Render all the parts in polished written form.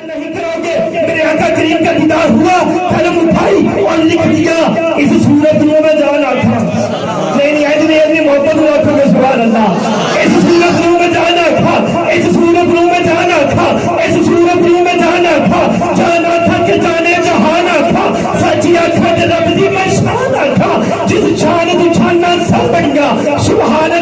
نہیں کرو گے میرے آقا کریم کا دیدار ہوا قلم اٹھائی اور لکھ دیا اس صورت میں جانا تھا نہیں آئے اپنی محبت ہوا تھا سبحان اللہ اس صورت میں جانا تھا اس صورت میں جانا تھا اس صورت میں جانا تھا کہ جانے جہانا تھا سچیا کھٹ رب دی میں شانا تھا جس شان تو چھانا سب بن گیا سبحان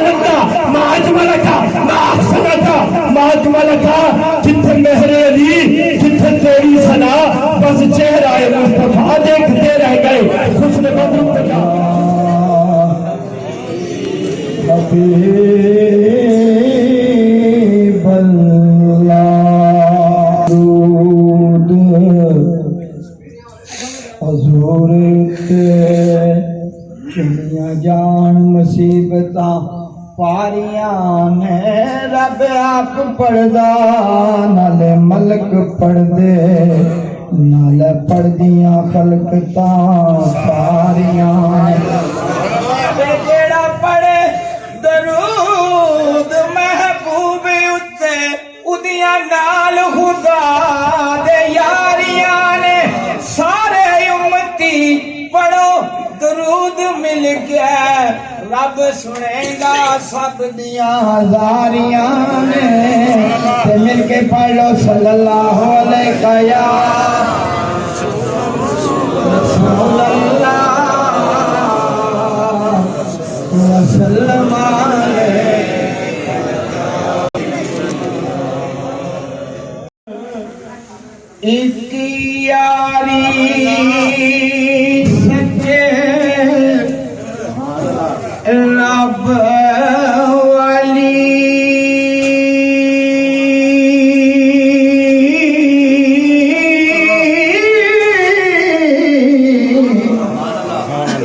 اللہ ما اجمل کا ما احسن کا ما اجمل کا جتنے مہر علی جتنے تیری ثنا بس چہرہ مصطفیٰ دیکھتے رہ گئے حسن بدر کا حبیب اللہ درود حضور تے چنیاں جان مصیبتاں پاریاں نے رب آپ پڑھدا نالے ملک پڑھ دے نالے پڑھ دیاں خلق تاں ساریاں جیڑا پڑھے درود محبوب اتے اودیاں نال خدا دے یاریاں نے سارے امتی پڑھو درود مل گیا رب سنے گا سب دیاں ہزاریاں نے تے مل کے پڑھ لو صلی اللہ علیہ یا رسول اللہ وسلم ایک یاری سچے رب والی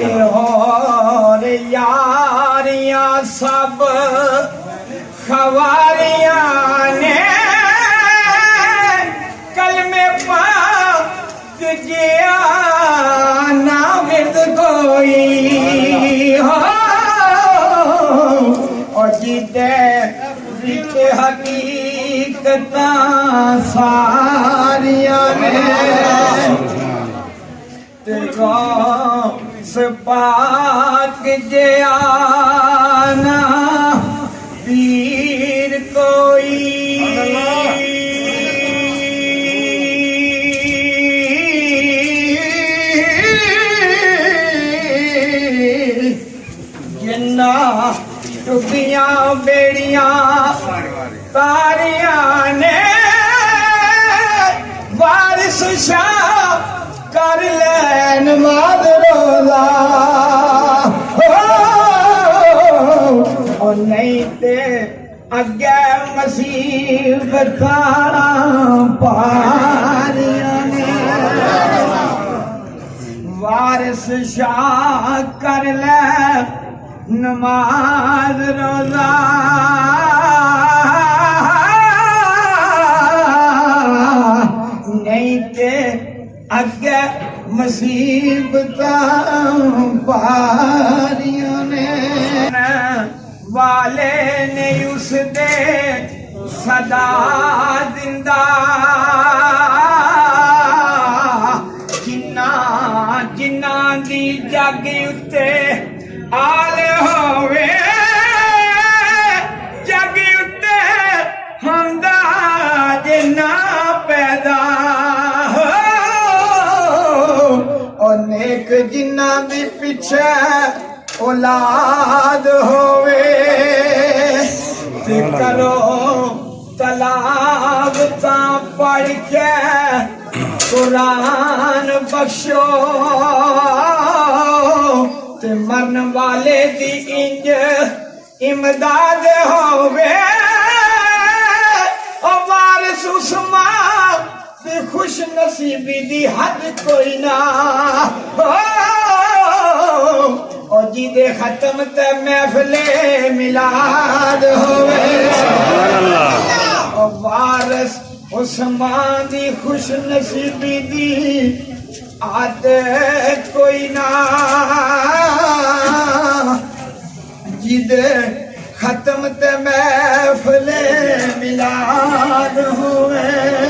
اور یاریاں سب خواریاں نے کلمے پاک جیا نہ ورد کوئی ہو اور جیتے وچ حقیقتاں ساریاں نے غوث پاک جیا نہ پیر کوئی جنہ ڈوبیاں بیڑیاں تاریاں نے وارث شاہ کر لین ماد روزہ اور نہیں تے اگے مصیبتاں پاریاں نے وارث شاہ کر لے نماز روزہ نہیں تے اگے مصیبتاں پاریاں نے والے نے اس دے صدا زندہ جنہ دی جگ اتے آل ہوئے جگ اتے ہوندا جنہ پیدا اور نیک جنہ دی پیچھے اولاد ہوئے کرو تلاوتاں پڑھ کے قرآن بخشو تے مرن والے دی انج امداد ہوئے او وارث عثمان دی خوش نصیبی دی حد کوئی نہ او جی دے ختم تے محفل میلاد ہوئے او وارث عثمان دی خوش نصیبی دی عادت کوئی نہ جد ختم تے محفل میلاد ہوئے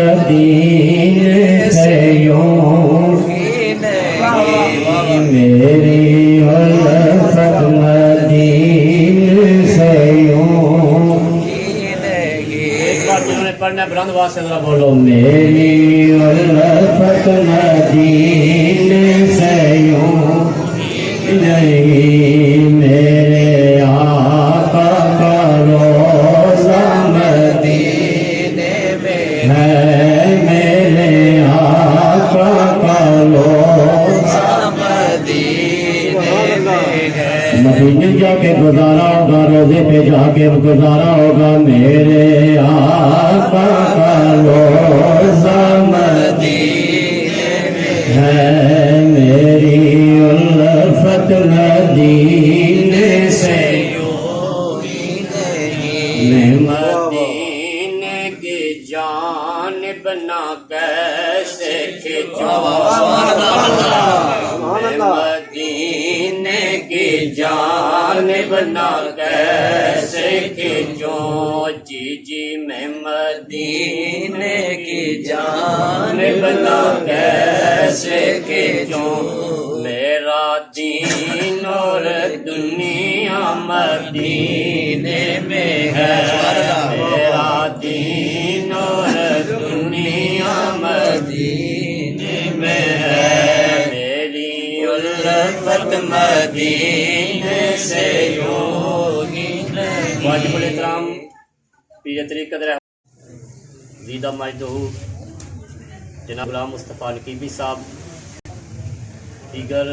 مدینے سے یوں میری الفت مدینے سے یوں ایک بار جنہوں نے پڑھنا ہے بلند آواز سے ذرا بولو میری الفت مدینے سے یوں نہیں میرے آقا کا روزہ مدینے میں ہے میرے آقا کا روزہ مدینے میں ہے مدینے جا کے گزارا ہوگا روزے پہ جا کے گزارا ہوگا میرے آقا کا روزہ مدینے میں ہے میری الفت مدینے سے میں مدینے کی جانب نہ کیسے کھچوں میں مدینے کی جانب نہ کیسے کھچوں جی جی میں مدینے کی جانب نہ کیسے کھچوں میرا دین اور دنیا مدینے میں ہے میرا دین اور دنیا مدینے میں ہے میری الفت مدینے سے واجب الاحترام پیر طریقت قدر زیدہ مجدہ جناب غلام مصطفیٰ نقیبی صاحب دیگر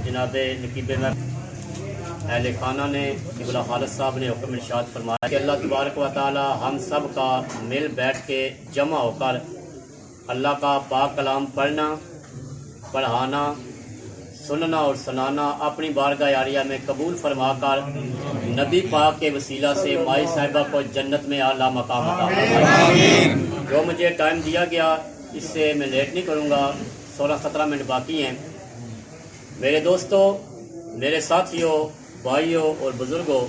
جناب نقیب میں اہل خانہ نے قبلہ خالد صاحب نے حکم ارشاد فرمایا کہ اللہ تبارک و تعالی ہم سب کا مل بیٹھ کے جمع ہو کر اللہ کا پاک کلام پڑھنا پڑھانا سننا اور سنانا اپنی بارگاہ عالیہ میں قبول فرما کر نبی پاک کے وسیلہ سے مائی صاحبہ کو جنت میں اعلیٰ مقام عطا فرمائے جو مجھے ٹائم دیا گیا اس سے میں لیٹ نہیں کروں گا 16-17 منٹ باقی ہیں میرے دوستوں میرے ساتھیوں بھائیوں اور بزرگوں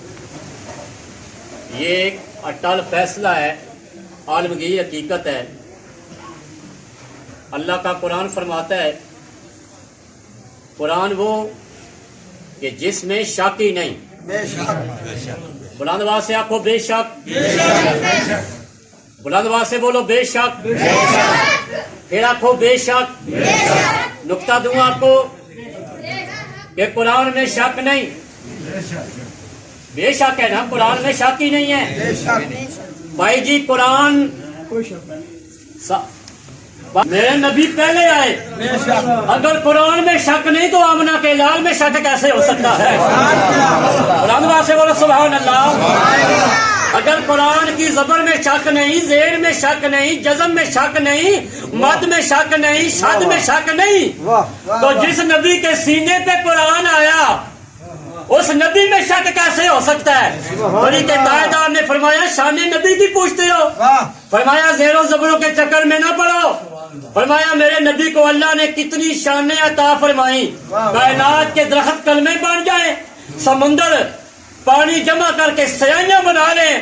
یہ ایک اٹل فیصلہ ہے عالمگیر حقیقت ہے اللہ کا قرآن فرماتا ہے قرآن وہ کہ جس میں شک ہی نہیں بلند آواز سے آخو بے شک بلند آواز سے بولو بے شک پھر آخو بے شک نقطہ دوں آپ کو کہ قرآن میں شک نہیں بے شک ہے نا قرآن میں شک ہی نہیں ہے بھائی جی قرآن میرے نبی پہلے آئے اگر قرآن میں شک نہیں تو آمنہ کے لال میں شک کیسے ہو سکتا ہے قرآن بات سے بولو سبحان اللہ اگر قرآن کی زبر میں شک نہیں زیر میں شک نہیں جزم میں شک نہیں مد میں شک نہیں شد میں شک نہیں تو جس نبی کے سینے پہ قرآن آیا اس نبی میں شک کیسے ہو سکتا ہے بڑی کے قائدار نے فرمایا شان نبی کی پوچھتے ہو فرمایا زیر و زبروں کے چکر میں نہ پڑو فرمایا میرے نبی کو اللہ نے کتنی شانیں عطا فرمائی کائنات کے درخت کلمے بن جائیں سمندر پانی جمع کر کے سیاحیاں بنا لیں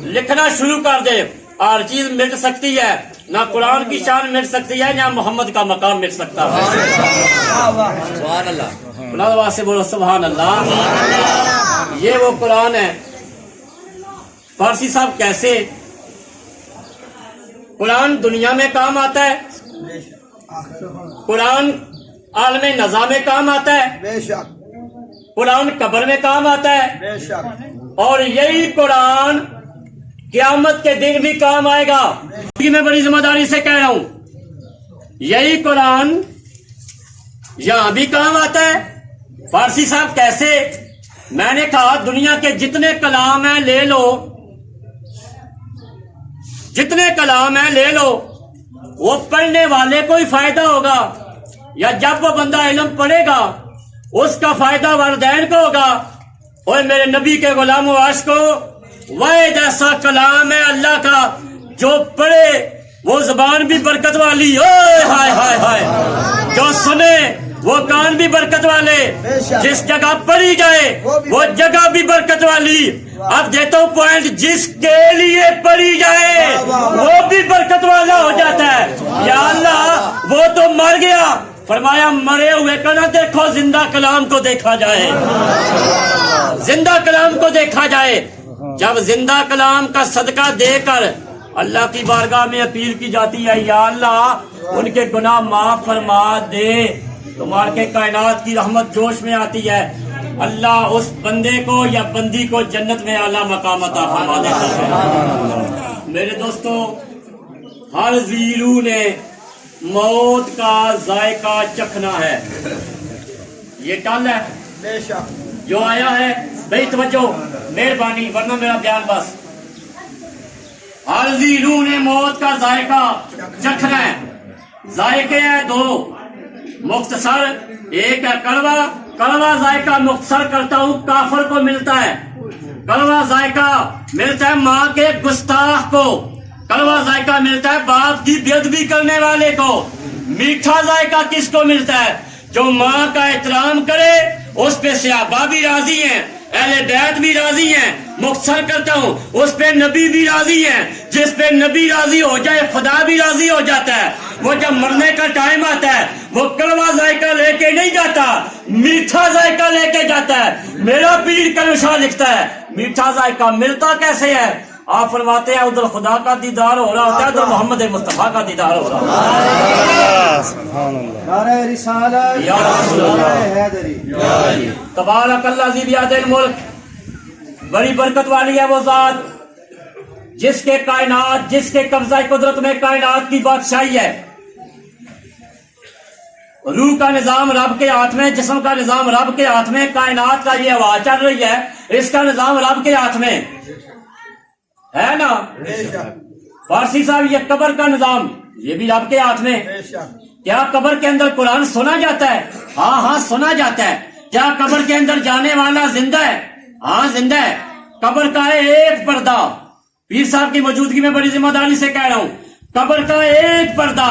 لکھنا شروع کر دے ہر چیز مل سکتی ہے نہ قرآن کی شان مل سکتی ہے نہ محمد کا مقام مل سکتا ہے سبحان اللہ بلند آواز سے بولو سبحان اللہ یہ وہ قرآن ہے فارسی صاحب کیسے قرآن دنیا میں کام آتا ہے قرآن عالم نظام میں کام آتا ہے قرآن قبر میں کام آتا ہے اور یہی قرآن قیامت کے دن بھی کام آئے گا میں بڑی ذمہ داری سے کہہ رہا ہوں یہی قرآن یہاں بھی کام آتا ہے فارسی صاحب کیسے میں نے کہا دنیا کے جتنے کلام ہیں لے لو جتنے کلام ہیں لے لو وہ پڑھنے والے کو ہی فائدہ ہوگا یا جب وہ بندہ علم پڑھے گا اس کا فائدہ والدین کو ہوگا اور میرے نبی کے غلام و عاشقوں واحد ایسا کلام ہے اللہ کا جو پڑھے وہ زبان بھی برکت والی ہائے ہائے ہائے جو سنے وہ کان بھی برکت والے جس جگہ پڑھی جائے وہ جگہ بھی برکت والی اب دیتا ہوں پوائنٹ، جس کے لیے پڑھی جائے وہ بھی برکت والا ہو جاتا ہے۔ یا اللہ وہ تو مر گیا، فرمایا مرے ہوئے کا نہ دیکھو، زندہ کلام کو دیکھا جائے، زندہ کلام کو دیکھا جائے۔ جب زندہ کلام کا صدقہ دے کر اللہ کی بارگاہ میں اپیل کی جاتی ہے، یا اللہ ان کے گناہ معاف فرما دے، تمہارے کے کائنات کی رحمت جوش میں آتی ہے، اللہ اس بندے کو یا بندی کو جنت میں اعلیٰ مقام عطا فرما دیتا ہے۔ میرے دوستو، ہر زیرو نے موت کا ذائقہ چکھنا ہے، یہ ٹل ہے جو آیا ہے۔ بھائی توجہ، مہربانی، ورنہ میرا بیان بس۔ ہر زیرو نے موت کا ذائقہ چکھنا ہے۔ ذائقے ہیں دو، مختصر، ایک ہے کڑوا، کڑوا ذائقہ مختصر کرتا ہوں، کافر کو ملتا ہے۔ کڑوا ذائقہ ملتا ہے ماں کے گستاخ کو، کڑوا ذائقہ ملتا ہے باپ کی بے ادبی کرنے والے کو۔ میٹھا ذائقہ کس کو ملتا ہے؟ جو ماں کا احترام کرے، اس پہ صحابہ بھی راضی ہیں، اہل بیت بھی راضی ہیں۔ مختصر کرتا ہوں، اس پہ نبی بھی راضی ہیں، جس پہ نبی راضی ہو جائے خدا بھی راضی ہو جاتا ہے۔ وہ جب مرنے کا ٹائم آتا ہے وہ کڑوا ذائقہ لے کے نہیں جاتا، میٹھا ذائقہ لے کے جاتا ہے۔ میرا پیر کلم شاہ لکھتا ہے میٹھا ذائقہ ملتا کیسے ہے؟ آپ فرماتے ہیں ادھر خدا کا دیدار ہو رہا ہوتا ہے، ادھر محمد مصطفیٰ کا دیدار ہو رہا ہوتا ہے۔ یا رسول اللہ، تبارک الذی بیدہ الملک، بڑی برکت والی ہے وہ ذات جس کے کائنات، جس کے قبضہ قدرت میں کائنات کی بادشاہی ہے۔ روح کا نظام رب کے ہاتھ میں، جسم کا نظام رب کے ہاتھ میں، کائنات کا یہ ہوا چل رہی ہے، اس کا نظام رب کے ہاتھ میں ہے نا۔ فارسی صاحب، یہ قبر کا نظام یہ بھی رب کے ہاتھ میں۔ کیا قبر کے اندر قرآن سنا جاتا ہے؟ ہاں سنا جاتا ہے۔ کیا قبر کے اندر جانے والا زندہ ہے؟ ہاں زندہ ہے۔ قبر کا ایک پردہ، پیر صاحب کی موجودگی میں بڑی ذمہ داری سے کہہ رہا ہوں، قبر کا ایک پردہ۔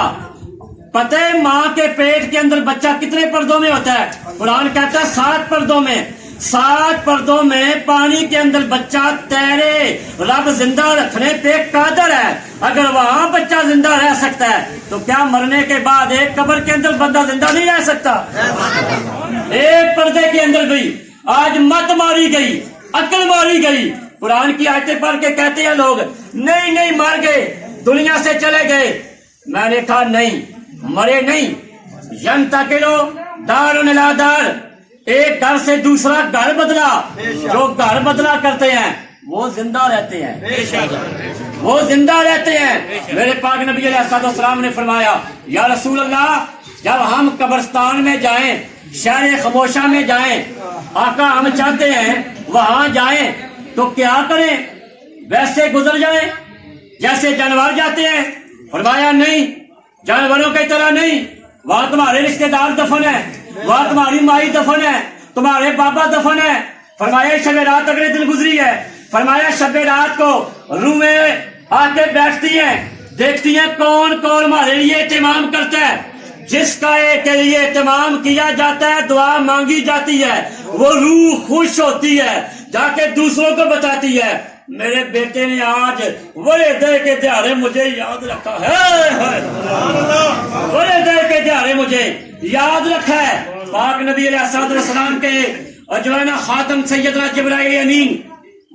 پتہ ہے ماں کے پیٹ کے اندر بچہ کتنے پردوں میں ہوتا ہے؟ قرآن کہتا ہے 7 پردوں میں۔ 7 پردوں میں پانی کے اندر بچہ تیرے، رب زندہ رکھنے پہ قادر ہے۔ اگر وہاں بچہ زندہ رہ سکتا ہے تو کیا مرنے کے بعد ایک قبر کے اندر بندہ زندہ نہیں رہ سکتا؟ ایک پردے کے اندر گئی، آج مت ماری گئی، عقل ماری گئی۔ قرآن کی آیتیں پڑھ کے کہتے ہیں لوگ نہیں مر گئے، دنیا سے چلے گئے۔ میں نے کہا نہیں، مرے نہیں۔ ینتقلو دار الی دار، ایک گھر سے دوسرا گھر بدلا۔ جو گھر بدلا کرتے ہیں وہ زندہ رہتے ہیں، وہ زندہ رہتے ہیں۔ میرے پاک نبی علیہ الصلوۃ والسلام نے فرمایا، یا رسول اللہ جب ہم قبرستان میں جائیں، شہر خموشہ میں جائیں، آقا ہم چاہتے ہیں وہاں جائیں تو کیا کریں؟ ویسے گزر جائیں جیسے جانور جاتے ہیں؟ فرمایا نہیں، جانوروں کی طرح نہیں۔ وہاں تمہارے رشتہ دار دفن ہے، وہاں تمہاری مائی دفن ہے، تمہارے بابا دفن ہے۔ فرمایا شب رات اگلے دن گزری ہے، فرمایا شب رات کو روحیں آ کے بیٹھتی ہیں، دیکھتی ہیں کون کون ہمارے لیے اہتمام کرتا ہے۔ جس کا کے لیے اہتمام کیا جاتا ہے، دعا مانگی جاتی ہے، وہ روح خوش ہوتی ہے، جا کے دوسروں کو بتاتی ہے میرے بیٹے نے آج بڑے دے کے دیہڑے مجھے یاد رکھا ہے، بڑے دے کے دیہڑے مجھے یاد رکھا ہے۔ پاک نبی علیہ الصلوۃ والسلام کے اجوانہ خاتم سیدنا جبرائیل امین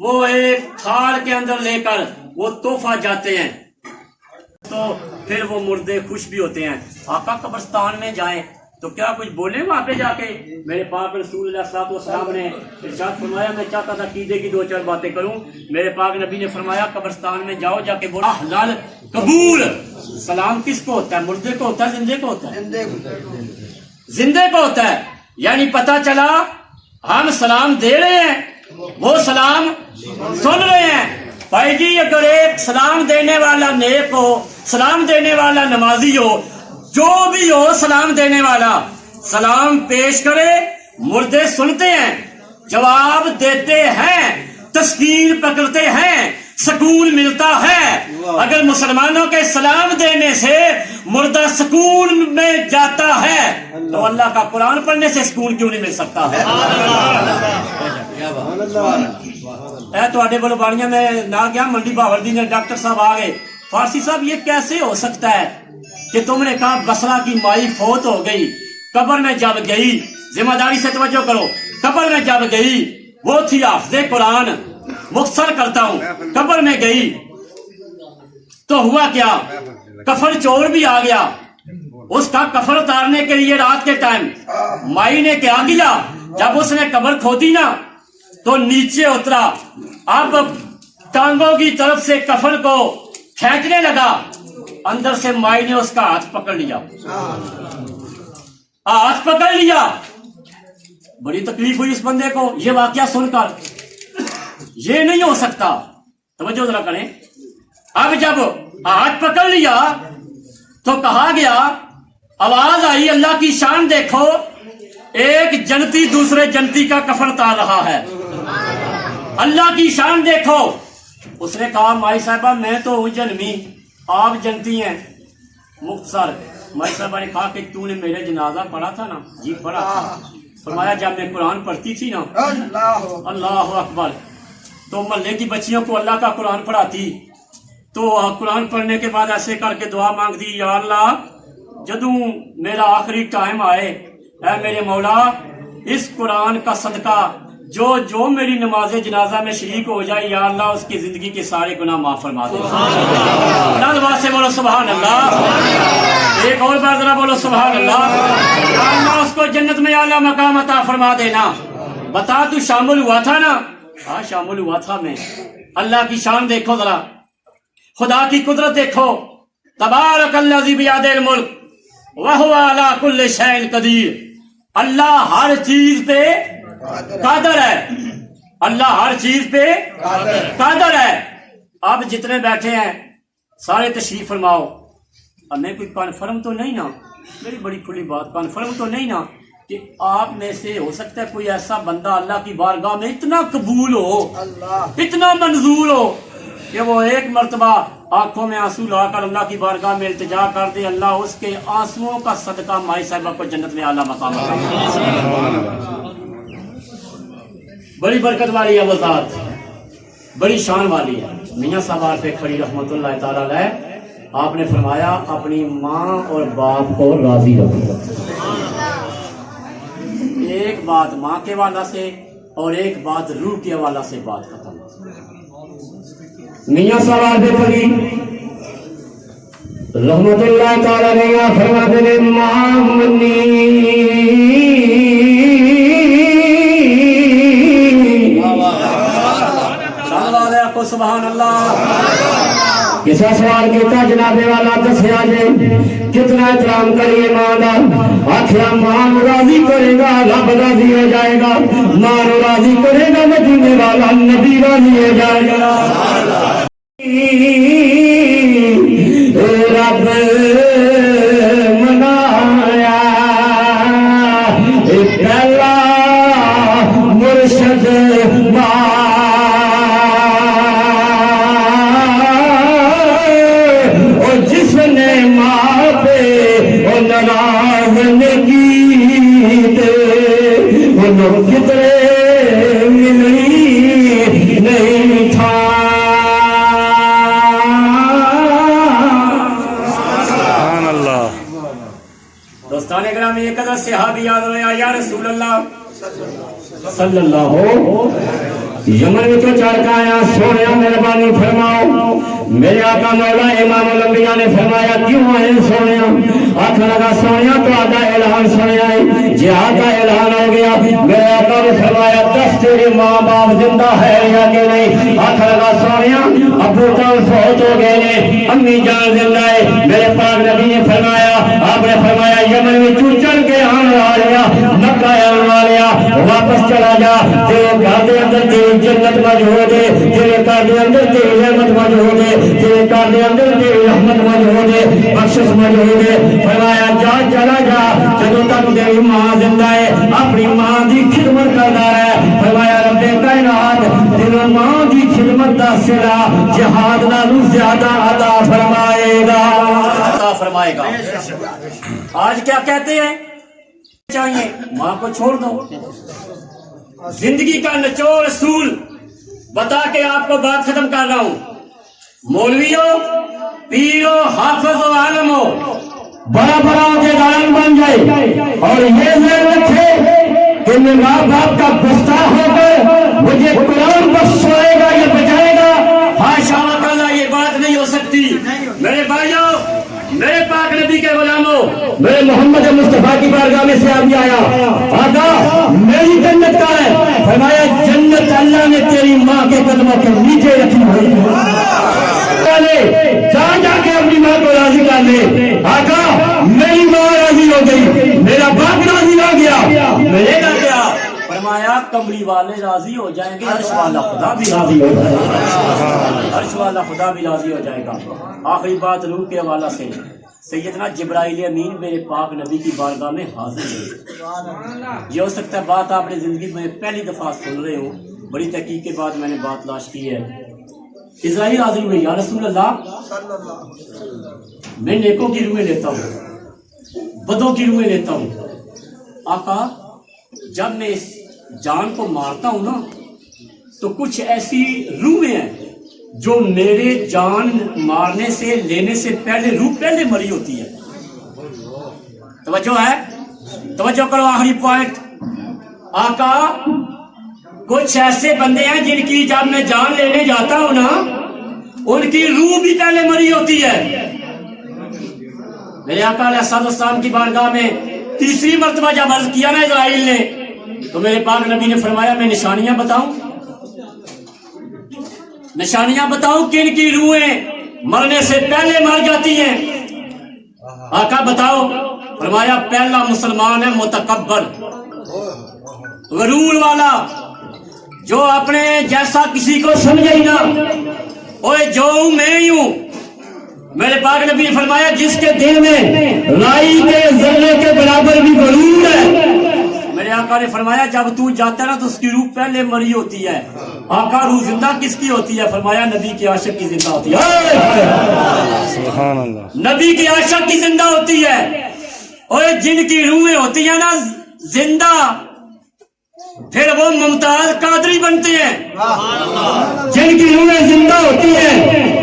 وہ ایک تھال کے اندر لے کر وہ تحفہ جاتے ہیں تو پھر وہ مردے خوش بھی ہوتے ہیں۔ آقا قبرستان میں جائیں تو کیا کچھ بولے وہاں پہ جا کے؟ میرے پاک رسول اللہ صلی اللہ علیہ وسلم نے ارشاد فرمایا، میں چاہتا تھا عقیدے کی 2-4 باتیں کروں، میرے پاک نبی نے فرمایا قبرستان میں جاؤ، جا کے بولا احلال قبول۔ سلام کس کو ہوتا ہے؟ مردے کو ہوتا ہے، زندے کو ہوتا ہے؟ زندے کو ہوتا ہے۔ یعنی پتہ چلا ہم سلام دے رہے ہیں، وہ سلام سن رہے ہیں۔ بھائی جی اگر ایک سلام دینے والا نیک ہو، سلام دینے والا نمازی ہو، جو بھی ہو سلام دینے والا، سلام پیش کرے، مردے سنتے ہیں، جواب دیتے ہیں، تسکین پکڑتے ہیں، سکون ملتا ہے۔ اگر مسلمانوں کے سلام دینے سے مردہ سکون میں جاتا ہے تو اللہ کا قرآن پڑھنے سے سکون کیوں نہیں مل سکتا ہے؟ اے تواڈے بولو باڑیاں میں نہ گیا منڈی باوردی نے ڈاکٹر صاحب آ گئے. فارسی صاحب یہ کیسے ہو سکتا ہے کہ تم نے کہا بصرہ کی مائی فوت ہو گئی, قبر میں جب گئی, ذمہ داری سے توجہ کرو, قبر میں جب گئی وہ تھی حافظ قرآن, مختصر کرتا ہوں, قبر میں گئی تو ہوا کیا, کفن چور بھی آ گیا. اس کا کفن اتارنے کے لیے رات کے ٹائم مائی نے کیا کیا, جب اس نے قبر کھودی نا تو نیچے اترا, اب ٹانگوں کی طرف سے کفن کو کھینچنے لگا, اندر سے مائی نے اس کا ہاتھ پکڑ لیا, ہاتھ پکڑ لیا. بڑی تکلیف ہوئی اس بندے کو یہ واقعہ سن کر. یہ نہیں ہو سکتا, توجہ ذرا کریں. اب جب ہاتھ پکڑ لیا تو کہا گیا, آواز آئی اللہ کی شان دیکھو, ایک جنتی دوسرے جنتی کا کفن اتار رہا ہے, اللہ کی شان دیکھو. اس نے کہا مائی صاحبہ میں تو ہوں جنمی, آپ جنتی ہیں. مختصر مائی صاحبہ نے کہا کہ تو نے میرے جنازہ پڑھا تھا نا؟ جی پڑھا تھا. فرمایا جب میں قرآن پڑھتی تھی نا, اللہ اکبر, تو محلے کی بچیوں کو اللہ کا قرآن پڑھاتی, تو قرآن پڑھنے کے بعد ایسے کر کے دعا مانگتی, یا اللہ جدوں میرا آخری ٹائم آئے, اے میرے مولا اس قرآن کا صدقہ جو میری نماز جنازہ میں شریک ہو جائے, یا اللہ اس کی زندگی کے سارے گناہ معاف فرما دے. اللہ سے بولو سبحان اللہ. ایک اور بار ذرا بولو سبحان اللہ. یا اللہ اس کو جنت میں اعلیٰ مقام عطا فرما دینا. بتا تو شامل ہوا تھا نا؟ ہاں شامل ہوا تھا میں. اللہ کی شان دیکھو ذرا, خدا کی قدرت دیکھو. تبارک الذی بیدہ الملک وہو علی کل شیء قدیر. اللہ ہر چیز پہ قادر ہے, اللہ ہر چیز پہ قادر ہے. اب جتنے بیٹھے ہیں سارے تشریف فرماؤ. ہمیں کوئی کنفرم تو نہیں نا, میری بڑی کھلی بات, کنفرم تو نہیں نا کہ آپ میں سے ہو سکتا ہے کوئی ایسا بندہ اللہ کی بارگاہ میں اتنا قبول ہو, اتنا منظور ہو کہ وہ ایک مرتبہ آنکھوں میں آنسو لا کر اللہ کی بارگاہ میں التجا کر دے, اللہ اس کے آنسوؤں کا صدقہ مائی صاحبہ کو جنت میں اعلیٰ مقام عطا. بڑی برکت والی ہے وہ ذات, بڑی شان والی ہے. میاں صاحب عارف کھڑی رحمت اللہ تعالی علیہ, آپ نے فرمایا اپنی ماں اور باپ کو راضی رکھو. ایک بات ماں کے حوالہ سے اور ایک بات روح کے حوالہ سے بات ختم. میاں صاحب عارف کھڑی رحمت اللہ تعالی علیہ فرماتے ہیں ماں سبحان اللہ. کسا سوال کیتا جناب والا دسیا جے کتنا احترام کریے ماں کا. آخیا ماں راضی کرے گا رب راضی ہو جائے گا, ماں راضی کرے گا مدینے والا نبی راضی ہو جائے گا. رب منایا پہلا مرشد دوستان اکرام یہ قدر صحابی یاد ہویا یا رسول اللہ صلی اللہ ہو. یمن میں تو چڑھ کے آیا سونے مہربانی فرماؤ. میرے آقا مولا امام الانبیاء نے فرمایا کیوں آئے سونے؟ آخر لگا سونے تو آدھا اعلان سنے آئے, جہاد کا اعلان ہو گیا. میرے آقا نے فرمایا 10 تیرے ماں باپ زندہ ہے یا کہ نہیں؟ آخر لگا سونے ابو جان فوت ہو گئے نے, امی جان زندہ ہے. میرے پاک نبی نے فرمایا, آپ نے فرمایا یمن میں تو چل کے آنے والیا مکہ آنے والیا واپس چلا جا, تیرے گھر دے اندر تیری جنت موجود ہے, تیرے گھر دے اندر تیری رحمت موجود ہے, تیرے گھر دے اندر تیری رحمت موجود ہے, بخشش موجود ہے. فرمایا جا چلا جا, جدوں تک تیری ماں زندہ ہے اپنی ماں دی خدمت کرتا ہے. فرمایا رب کائنات تیری ماں دی خدمت دا صلہ جہاد نالوں زیادہ عطا فرمائے گا, عطا فرمائے گا. آج کیا کہتے ہیں چاہیے ماں کو چھوڑ دو. زندگی کا نچوڑ اصول بتا کے آپ کو بات ختم کر رہا ہوں. مولویوں، پیروں، حافظوں، عالموں، بڑا بڑا عہدیدار بن جائے اور یہ ذہن رکھے کہ میں ماں باپ کا گستاخ ہو کر مجھے قرآن پر سوائے گا یا بچائے گا، حاشا وکلا، یہ بات نہیں ہو سکتی. میرے بھائیوں، میرے پاک نبی کے غلاموں، میرے محمد مصطفیٰ کی بارگاہ میں سے ابھی آیا. آقا میری جنت کا ہے. فرمایا جنت اللہ نے تیری ماں کے قدموں کے نیچے رکھی ہوئی ہے. جا جا کے اپنی ماں کو راضی کر لے. آقا میری ماں راضی ہو گئی، میرا باپ راضی ہو گیا، میرے گا کیا؟ فرمایا کمری والے راضی ہو جائیں گے، عرش والا خدا بھی راضی ہو جائے گا، عرش والا خدا بھی راضی ہو جائے گا. آخری بات روح کے حوالہ سے، سیدنا جبرائیل امین میرے پاک نبی کی بارگاہ میں حاضر ہوئے. یہ ہو سکتا ہے بات آپ نے زندگی میں پہلی دفعہ سن رہے ہوں، بڑی تحقیق کے بعد میں نے بات لاش کی ہے. اسرائیل حاضر ہوئے، یا رسول اللہ میں نیکوں کی روحیں لیتا ہوں، بدوں کی روحیں لیتا ہوں. آقا جب میں اس جان کو مارتا ہوں نا تو کچھ ایسی روحیں ہیں جو میرے جان مارنے سے لینے سے پہلے روح پہلے مری ہوتی ہے. توجہ ہے، توجہ کرو، آخری پوائنٹ. آقا کچھ ایسے بندے ہیں جن کی جب میں جان لینے جاتا ہوں نا ان کی روح بھی پہلے مری ہوتی ہے. میرے آقا علیہ السلام کی بارگاہ میں تیسری مرتبہ جب عرض کیا نا اسرائیل نے تو میرے پاک نبی نے فرمایا میں نشانیاں بتاؤں، نشانیاں بتاؤں کن کی روحیں مرنے سے پہلے مر جاتی ہیں. آقا بتاؤ. فرمایا پہلا مسلمان ہے متکبر، غرور والا، جو اپنے جیسا کسی کو سمجھے ہی نہ، اوے جو ہوں میں ہی ہوں. میرے پاک نبی نے فرمایا جس کے دل میں رائی کے ذرے کے برابر بھی غرور ہے. میرے آقا نے فرمایا جب تو جاتا ہے نا تو اس کی روح پہلے مری ہوتی ہے. آقا روح زندہ کس کی ہوتی ہے؟ فرمایا نبی کے عاشق کی زندہ ہوتی ہے. سبحان اللہ، نبی کے عاشق کی زندہ ہوتی ہے. اور جن کی روحیں ہوتی ہیں نا زندہ پھر وہ ممتاز قادری بنتے ہیں. جن کی روحیں زندہ ہوتی ہیں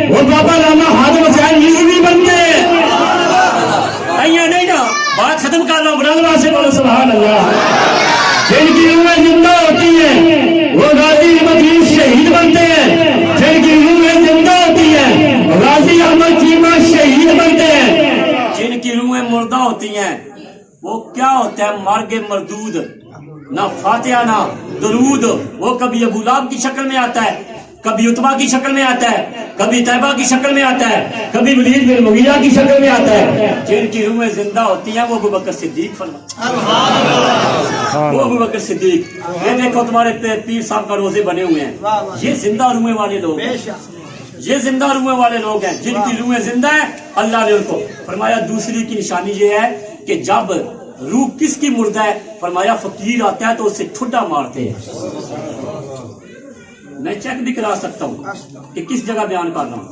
وہ بابا راما ہادم حسین نیوزی بنتے ہیں. نہیں نا بات ختم کر رہا ہوں، بلند سے بولو سبحان اللہ. جن کی روحیں زندہ ہوتی ہیں وہ غازی احمد شہید بنتے ہیں. جن کی روحیں زندہ ہوتی ہیں غازی احمد چیمہ شہید بنتے ہیں. جن کی روحیں مردہ ہوتی ہیں وہ کیا ہوتا ہے؟ مرگ مردود، نہ فاتحہ نہ درود. وہ کبھی ابو لہب کی شکل میں آتا ہے، کبھی عتبہ کی شکل میں آتا ہے، کبھی طیبہ کی شکل میں آتا ہے، کبھی ولید بن مغیرہ کی شکل میں آتا ہے. جن کی روحیں زندہ ہوتی ہیں وہ ابوبکر صدیق وہ ابوبکر صدیق. یہ دیکھو تمہارے پیر صاحب کا روزے بنے ہوئے ہیں، یہ زندہ روحیں والے لوگ ہیں، یہ زندہ روحیں والے لوگ ہیں. جن کی روحیں زندہ ہیں اللہ نے ان کو فرمایا. دوسری کی نشانی یہ ہے کہ جب روح کس کی مردہ ہے؟ فرمایا فقیر آتا ہے تو اسے ٹھڈا مارتے ہیں. میں چیک بھی کرا سکتا ہوں کہ کس جگہ بیان کر رہا ہوں.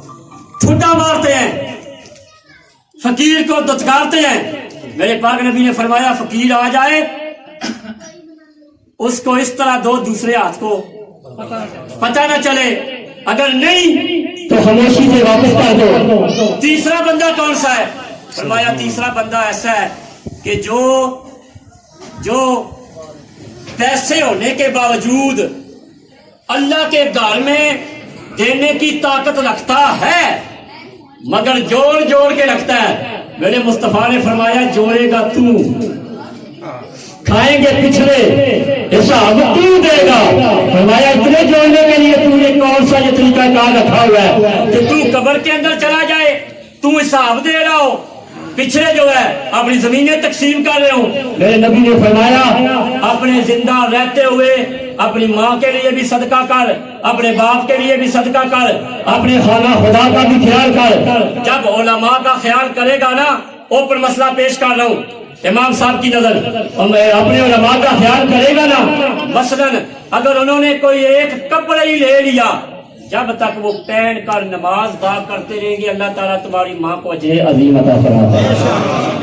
ٹھڈا مارتے ہیں، فقیر کو دتکارتے ہیں. میرے پاک نبی نے فرمایا فقیر آ جائے اس کو اس طرح دو دوسرے ہاتھ کو پتہ نہ چلے، اگر نہیں تو خاموشی سے واپس کر دو. تیسرا بندہ کون سا ہے؟ فرمایا تیسرا بندہ ایسا ہے کہ جو پیسے ہونے کے باوجود اللہ کے گھر میں دینے کی طاقت رکھتا ہے مگر جوڑ جوڑ کے رکھتا ہے. میرے مصطفیٰ نے فرمایا جوڑے گا تو، کھائیں گے پچھلے حساب تو دے گا. فرمایا اتنے جوڑنے کے لیے تو نے کون سا یہ طریقہ کار رکھا ہوا ہے کہ تو قبر کے اندر چلا جائے تو حساب دے رہا ہو، پچھلے جو ہے اپنی زمینیں تقسیم کر رہے ہوں. میرے نبی نے فرمایا اپنے زندہ رہتے ہوئے اپنی ماں کے لیے بھی صدقہ کر، اپنے باپ کے لیے بھی صدقہ کر، اپنے خانہ خدا کا بھی خیال کر. جب علماء کا خیال کرے گا نا، اوپر مسئلہ پیش کر رہا ہوں امام صاحب کی نظر، اپنے علماء کا خیال کرے گا نا. مثلاً اگر انہوں نے کوئی ایک کپڑا ہی لے لیا، جب تک وہ پہن کر نماز با کرتے رہیں گے اللہ تعالیٰ تمہاری ماں کو اجر عظیم عطا فرمائے.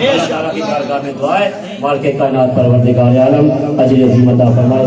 اللہ تعالیٰ کی بارگاہ میں دعا ہے مالک کائنات پروردگار عالم اجر عظیم عطا فرمائے.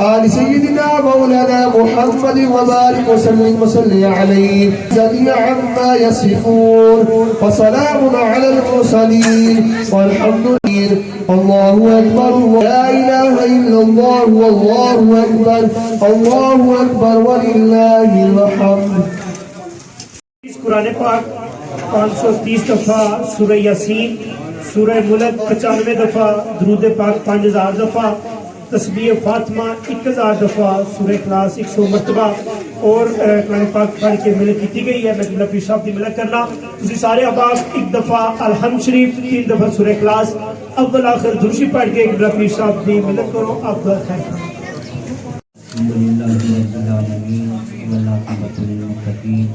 آل سيدنا مولانا محمد وبارك وسلم وصل عليه جميعا ما يصفون وسلام على المرسلين والحمد لله الله أكبر لا إله إلا الله والله أكبر الله أكبر ولله الحمد. اس قرآن پاک 530 دفعہ سورہ یاسین، سورہ ملک 95 دفعہ، درود پاک 5000 دفعہ، تسبیح فاطمہ 1000 دفعہ، سورہ اخلاص 100 مرتبہ اور قرآن پاک پڑھ کے ملک کی گئی ہے. میں جملہ پیر صاحب کی ملک کرنا تسی سارے احباب ایک دفعہ الحمد شریف، 3 دفعہ سورہ اخلاص اول آخر درشی پڑھ کے جملہ پیر صاحب کی ملک کرو. آپ خیر الحمدللہ رب العالمین والعاقبۃ للمتقین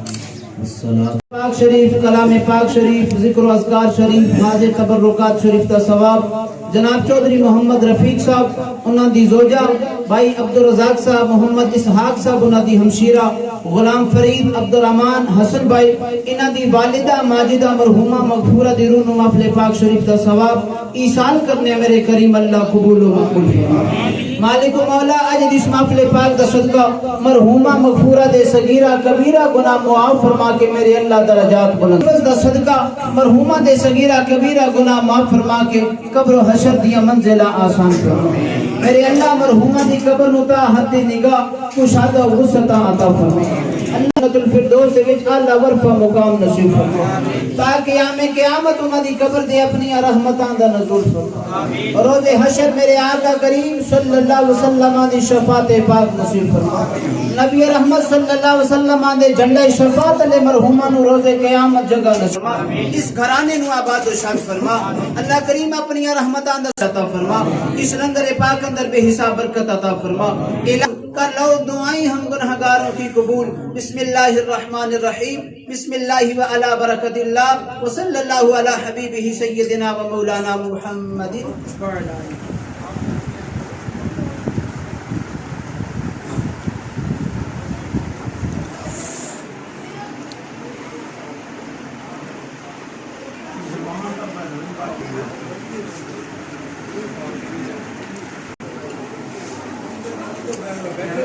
والصلاۃ پاک شریف، کلام پاک شریف، ذکر و اذکار شریف، حاضر تبرکات شریف دا ثواب جناب چودھری محمد رفیق صاحب انہاں دی زوجہ بھائی عبدالرزاق صاحب، محمد اسحاق صاحب انہاں دی ہمشیرہ، غلام فرید، عبدالرحمان، حسن بھائی انہاں دی والدہ ماجدہ مرحومہ مغفورہ دی روح محفل پاک شریف دا ثواب ایصال کرنے میرے کریم اللہ قبول و مقبول فرما. مالک و مولا اج اس محفل پاک دا صدقہ مرحومہ مغفورہ دے صغیرہ کبیرہ گناہ معاف فرما کے میرے اللہ درجات بلند دا صدقہ مرحومہ دے صغیرہ کبیرہ گناہ معاف فرما کے قبر و حشر دیا منزلہ آسان فرما. میرے اللہ مرحومہ دی قبر نتا حد نگاہ کشادہ غصتہ عطا فرما. اللہ الفردوس دے وچ اعلی ورفع مقام نصیب فرما تاکہ یوم قیامت انہاں دی قبر دے اپنی رحمتاں دا نزول فرما. روز حشر میرے آقا کریم صلی اللہ علیہ وسلم دی شفاعت پاک نصیب فرما. نبی رحمت صلی اللہ علیہ وسلم دے جھنڈے شفاعت علی مرحوماں نو روز قیامت جگہ نصیب فرما. اس گھرانے نو آباد و شاد فرما. اللہ کریم اپنی رحمتاں دا عطا فرما. اس لنگر پاک اندر بے حساب برکت عطا فرما. کر لو دعائیں ہم گنہگاروں کی قبول. بسم اللہ الرحمن الرحیم. بسم اللہ و علی برکت اللہ وصلی اللہ علی حبیبہ سیدنا و مولانا محمد وعلی آلہ. بیٹھو